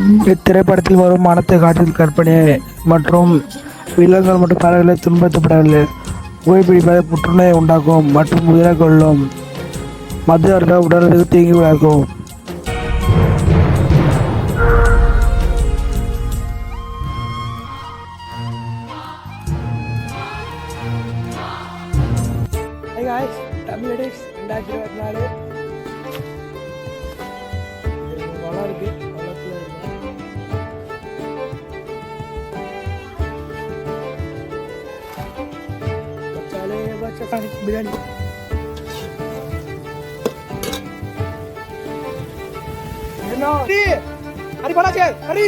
இத்திரைப்படத்தில் வரும் மனத்தை காற்றில் கற்பனை மற்றும் விலங்குகள் மற்றும் பறவைகளை துன்பத்தப்படவில்லை. புகைப்பிடிப்பதை புற்றுநோயை உண்டாக்கும் மற்றும் உயிரை கொள்ளும். மது அருந்த உடலுக்கு தீங்கி விளைவிக்கும். Hey guys, தமிழ் எடிட்ஸ் 2024 நல்லா இருக்கு. பிரியாணி हरी बड़ा के हरी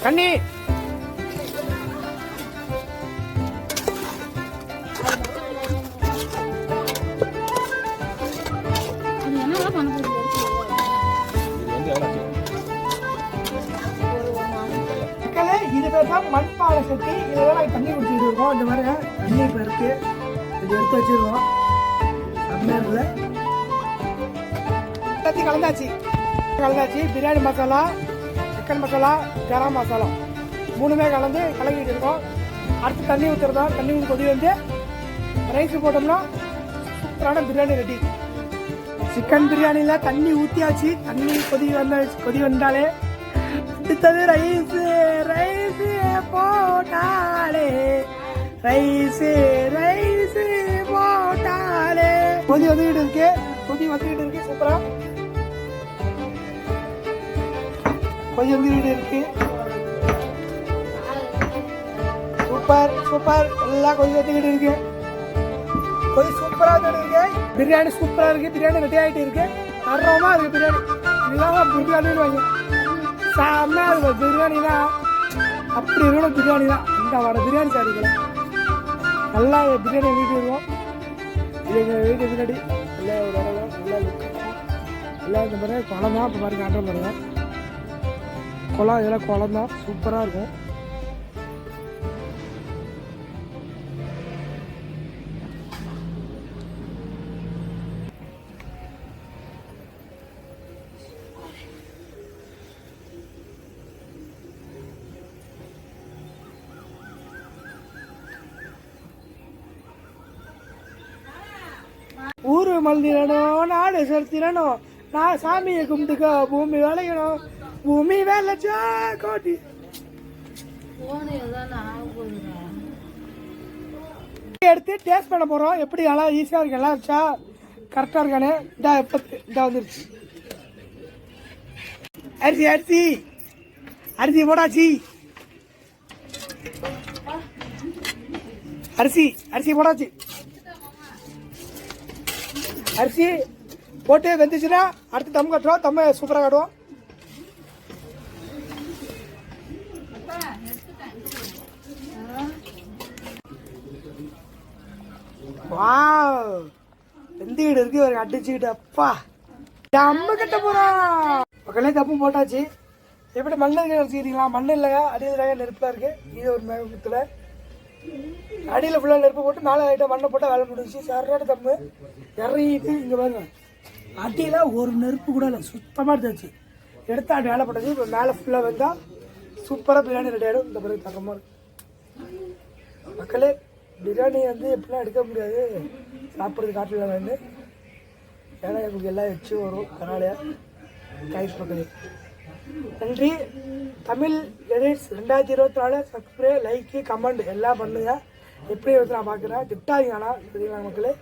कन्नी இது பேர் தான் மண்பானை சட்டி. இதெல்லாம் நாங்கள் தண்ணி குடிச்சிட்டு இருக்கோம். இந்த மாதிரி தண்ணி இப்போ இருக்கு, இது எடுத்து வச்சிருக்கோம். தமிழ்நாட்டில் எல்லாத்தையும் கலந்தாச்சு. பிரியாணி மசாலா, சிக்கன் மசாலா, கரம் மசாலா மூணுமே கலந்து கலக்கிட்டு இருக்கோம். அடுத்து தண்ணி ஊற்றுறதோம். தண்ணி ஊற்றி கொதி வந்து ரைஸ் போட்டோம்னா சூப்பரான பிரியாணி ரெடி. சிக்கன் பிரியாணியில் தண்ணி ஊற்றியாச்சு. தண்ணி கொதி வந்தாலே அடுத்தது ரைஸ் போட்டாலே கொதி வந்துகிட்டு இருக்கு சூப்பரா கொதி வந்துகிட்டு இருக்கு. சூப்பர் எல்லாம் கொதி வந்துகிட்டு இருக்கு. கொதி சூப்பரா இருக்கு. பிரியாணி சூப்பரா இருக்கு. பிரியாணி ரெடி ஆகிட்டு இருக்கு. தரமா இருக்கு பிரியாணி. இதெல்லாம் பிரியாணி வாங்க செம்மையா இருக்கும். பிரியாணினா அப்படி இருக்கணும். பிரியாணி தான் இந்த வர பிரியாணி சாரிக்கல நல்லா பிரியாணி வீட்டு இருக்கும். இது எங்கள் வீட்டு பின்னாடி நல்லா ஒரு இடம் நல்லா எல்லாம் இந்த மாதிரி குளம் தான். இப்போ மாதிரி காட்டுற பாருங்க குளம். இதெல்லாம் குளம் தான். சூப்பராக இருக்கும். ஊரு மல்திரணும், நாடு செலுத்திடணும், நான் சாமியை கும்பிட்டுக்க பூமி விளையணும், பூமி வேலைச்சா கோட்டி எடுத்து டேஸ்ட் பண்ண போறோம். எப்படி நல்லா ஈஸியா இருக்கு, எல்லாம் இருச்சா கரெக்டா இருக்கானே. இதா வந்துருச்சு. அரிசி போடாச்சு. அரிசி போடாச்சு. அரிசி போட்டு வெந்துச்சுன்னா அடுத்து தம் கட்டுறோம். தம்ம சூப்பராக காட்டுவோம். வாவ் வெந்துகிட்டு இருக்கு. ஒரு அடிச்சுக்கிட்டு அப்பா தம்ம கட்ட போறோம். மக்களே தப்பு போட்டாச்சு. எப்படி மண்ணு வச்சுக்கிறீங்களா? மண்ணு இல்லையா, அடியில் நெருப்புலாம் இருக்கு. இது ஒரு மேகத்துல அடியில் ஃபுல்லாக நெருப்பு போட்டு மேலே ஐட்டம் மண்ணை போட்டால் வேலை முடிஞ்சிச்சு. சர்றான தம்மு இறங்கிட்டு இங்கே பாருங்க. அடியில் ஒரு நெருப்பு கூட இல்லை, சுத்தமாக எடுத்தாச்சு. எடுத்து அடி வேலை போட்டாச்சு. இப்போ மேலே ஃபுல்லாக வந்தால் சூப்பராக பிரியாணி ரெடி ஆகிடும். இந்த பிறகு தரமாக இருக்கும். மக்களே பிரியாணி வந்து எப்படிலாம் எடுக்க முடியாது, சாப்பிட்றது காட்டில் வந்து ஏன்னா எனக்கு எல்லாம் வச்சு வரும். அதனால கைஸ் மக்களே நன்றி. Tamil edits 2024 subscribe, like, comment எல்லாம் பண்ணுங்க. எப்படி வந்து நான் பார்க்குறேன். திட்டாதீங்க ஆனால் சரிங்களா மக்களே.